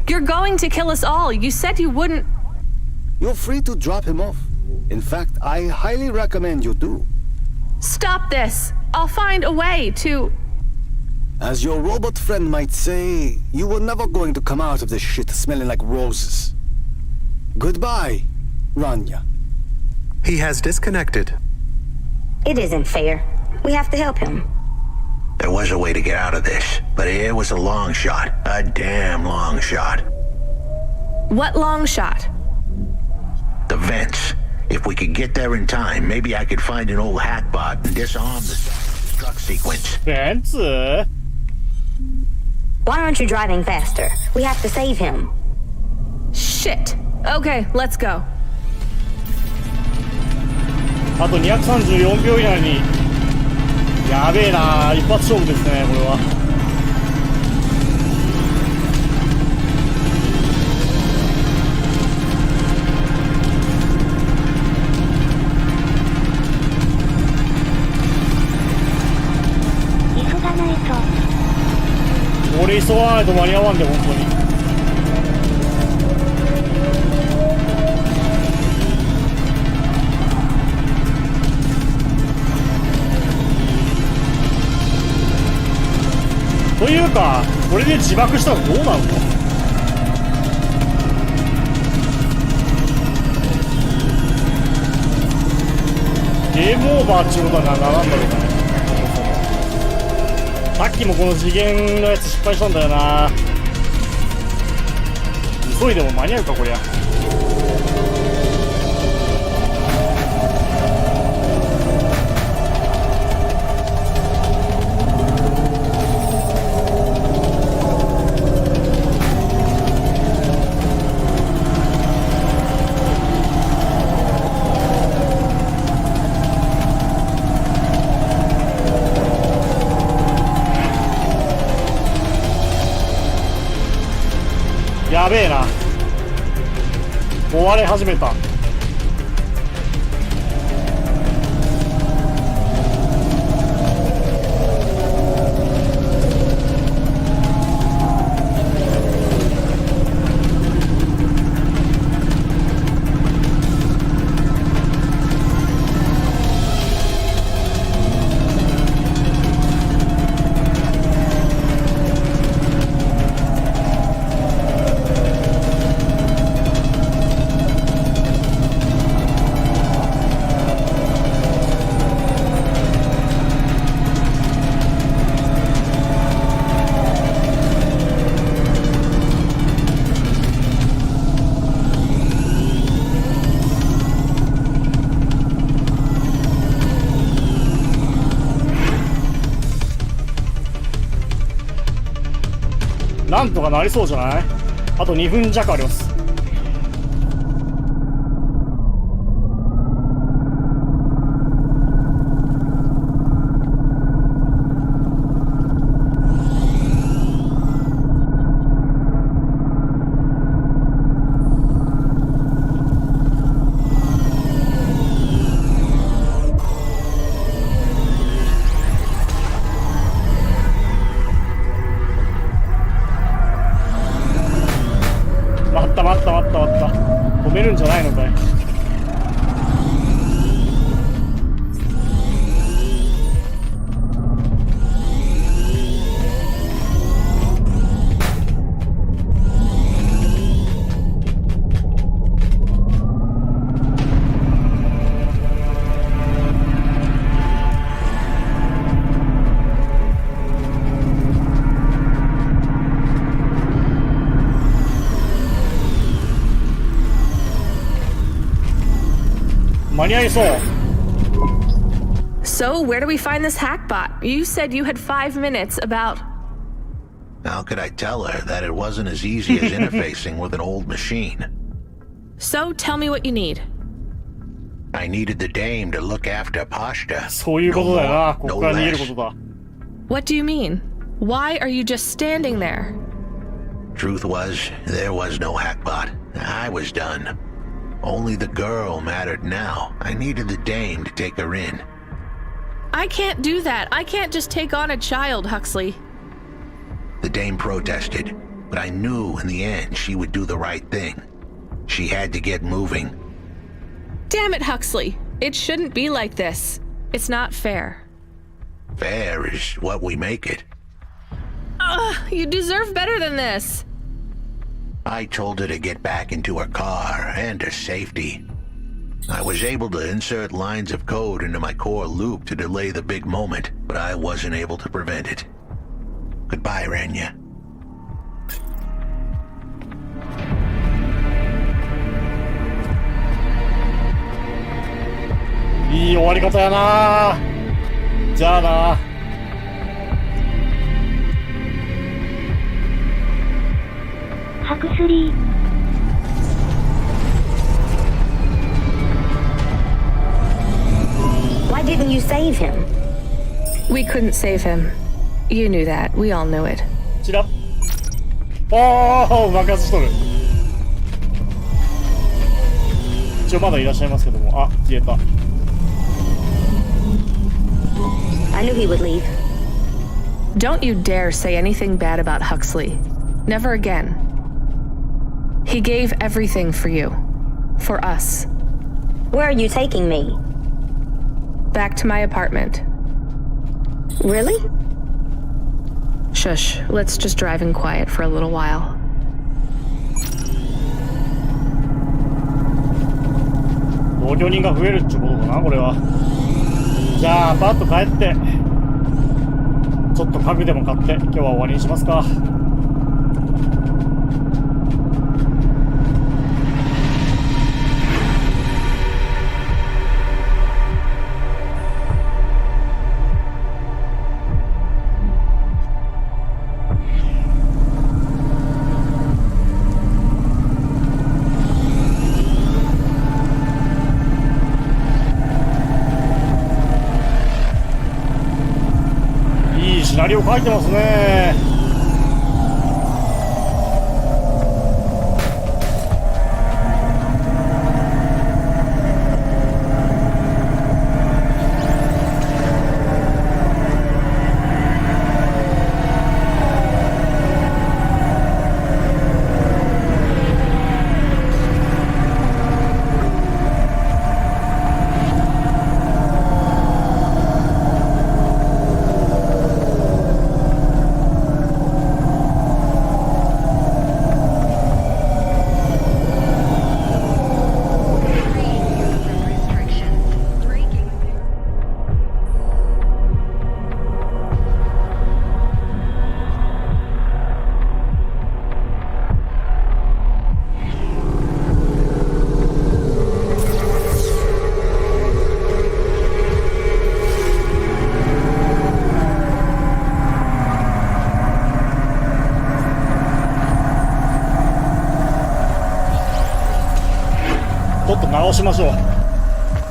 You're going to kill us all. You said you wouldn't. You're free to drop him off. In fact, I highly recommend you do. Stop this. I'll find a way to... As your robot friend might say, you were never going to come out of this shit smelling like roses. Goodbye, Rania. He has disconnected. It isn't fair. We have to help him. There was a way to get out of this, but it was a long shot. A damn long shot. What long shot? The vents. If we could get there in time, maybe I could find an old hackbot and disarm the self-destruct sequence. Vents? Why aren't you driving faster? We have to save him. Shit. Okay, let's go. あと234秒以内に。やべえな、一発勝負ですね、これは。急がないと間に合わんで、本当に。というか、これで自爆したらどうなるの？ゲームオーバーっちゅうことはならんだろうかね。さっきもこの次元のやつ失敗したんだよな。急いでも間に合うかこりゃ。やべえな、壊れ始めた。なんとかなりそうじゃない？あと2分弱あります。止めるんじゃないのかい。間に合いそう。 So, where do we find this hackbot? You said you had 5 minutes about... How could I tell her that it wasn't as easy as interfacing with an old machine? So, tell me what you need. I needed the dame to look after Pashta. そういうことだよな。ここから逃げることだ。 What do you mean? Why are you just standing there? Truth was, there was no hackbot. I was done. Only the girl mattered now. I needed the dame to take her in. I can't do that. I can't just take on a child, Huxley. The dame protested, but I knew in the end she would do the right thing. She had to get moving. Damn it, Huxley. It shouldn't be like this. It's not fair. Fair is what we make it. You deserve better than this. I told her to get back into her car and her safety. I was able to insert lines of code into my core loop to delay the big moment, but I wasn't able to prevent it. Goodbye, Rania. いい終わり方やな。じゃあな。ハクスリー。Why didn't you save him? We couldn't save him. You knew that. We all knew it. チラッ。おー、爆発しとる。一応まだいらっしゃいますけども、あ、消えた。I knew he would leave. Don't you dare say anything bad about Huxley. Never again. He gave everything for you. For us. Where are you taking me? Back to my apartment. Really? Shush, let's just drive in quiet for a little while. 同居人が増えるってことかな、これは。じゃあパッと帰ってちょっと家具でも買って今日は終わりにしますか。シナリオ書いてますね。ちょっと直しましょう。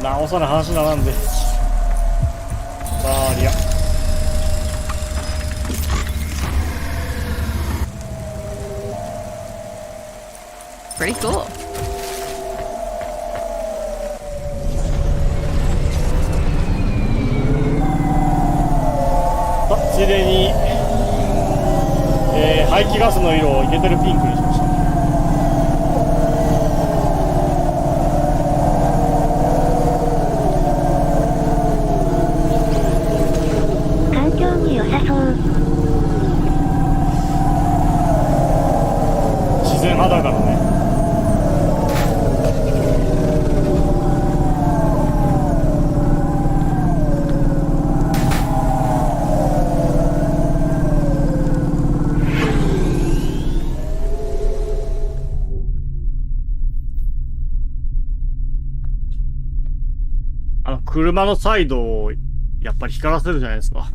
直さない話なんで。バーリア。Pretty cool. ついでに、排気ガスの色をイケてるピンクにしました。環境に良さそう。自然派だからね。車のサイドをやっぱり光らせるじゃないですか。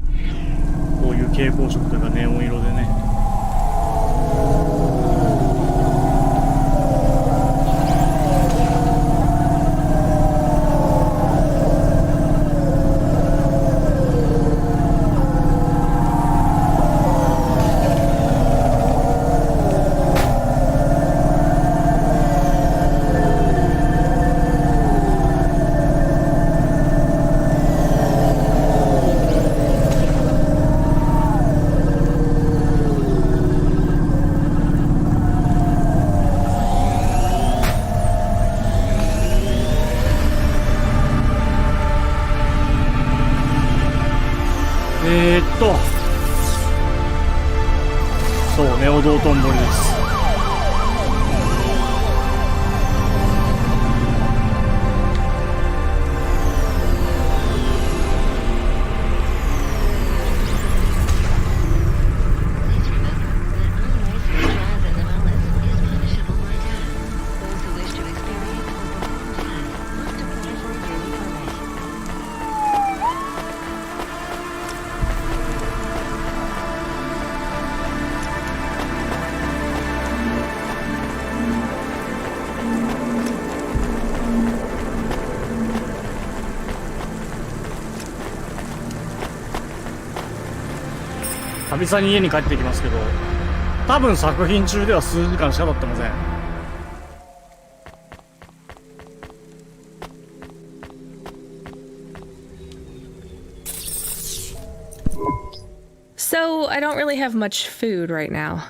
こういう蛍光色というかネオン色でね。そうネオ道頓堀です。久々に家に帰ってきますけど、多分作品中では数時間しか経ってません。So, I don't really have much food right now.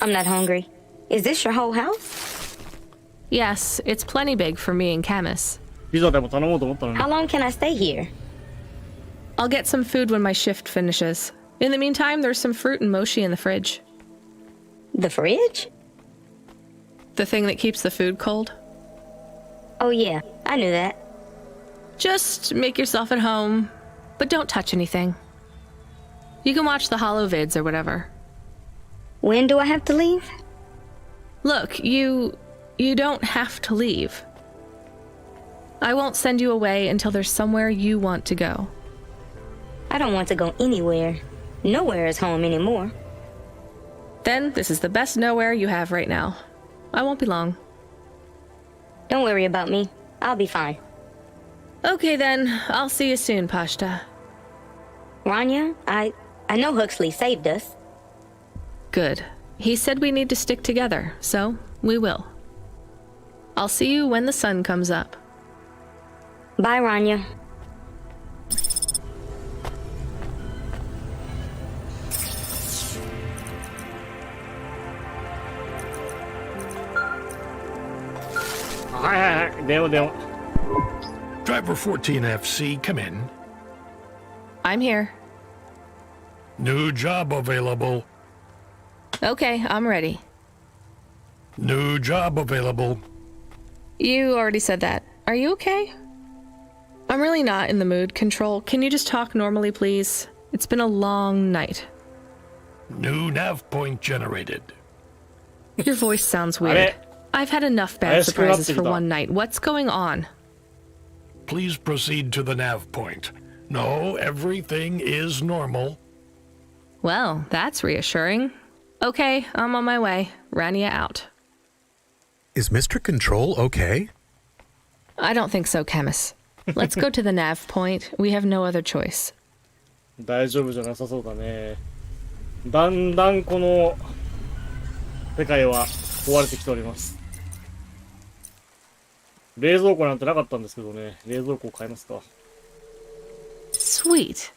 I'm not hungry. Is this your whole house? Yes, it's plenty big for me and Camus. How long can I stay here? I'll get some food when my shift finishes. In the meantime, there's some fruit and mochi in the fridge. The fridge? The thing that keeps the food cold? Oh yeah, I knew that. Just make yourself at home, but don't touch anything. You can watch the holo vids or whatever. When do I have to leave? Look, you don't have to leave. I won't send you away until there's somewhere you want to go. I don't want to go anywhere. Nowhere is home anymore. Then this is the best nowhere you have right now. I won't be long. Don't worry about me. I'll be fine. Okay then, I'll see you soon, Pashta. Rania, I know Huxley saved us. Good. He said we need to stick together, so we will. I'll see you when the sun comes up. Bye, Rania. Driver 14FC, come in. I'm here. New job available. Okay, I'm ready. New job available. You already said that. Are you okay? I'm really not in the mood. Control, can you just talk normally, please? It's been a long night. New nav point generated. Your voice sounds weird. I've had enough bad surprises for one night. What's going on? Please proceed to the nav point. No, everything is normal. Well, that's reassuring. Okay, I'm on my way. Rania out. Is Mr. Control okay? I don't think so, Camus. Let's go to the nav point. We have no other choice. 大丈夫じゃなさそうだね。だんだんこの世界は壊れてきております。冷蔵庫なんてなかったんですけどね。冷蔵庫を買いますか。Sweet.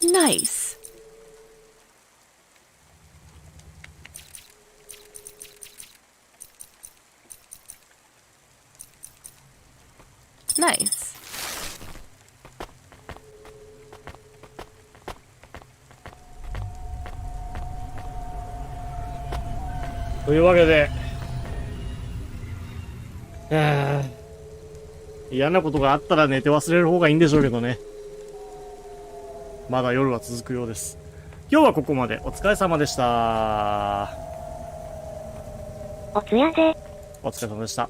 Nice. Nice. というわけで、嫌なことがあったら寝て忘れる方がいいんでしょうけどね。まだ夜は続くようです。今日はここまで。お疲れ様でした。おつやで。お疲れ様でした。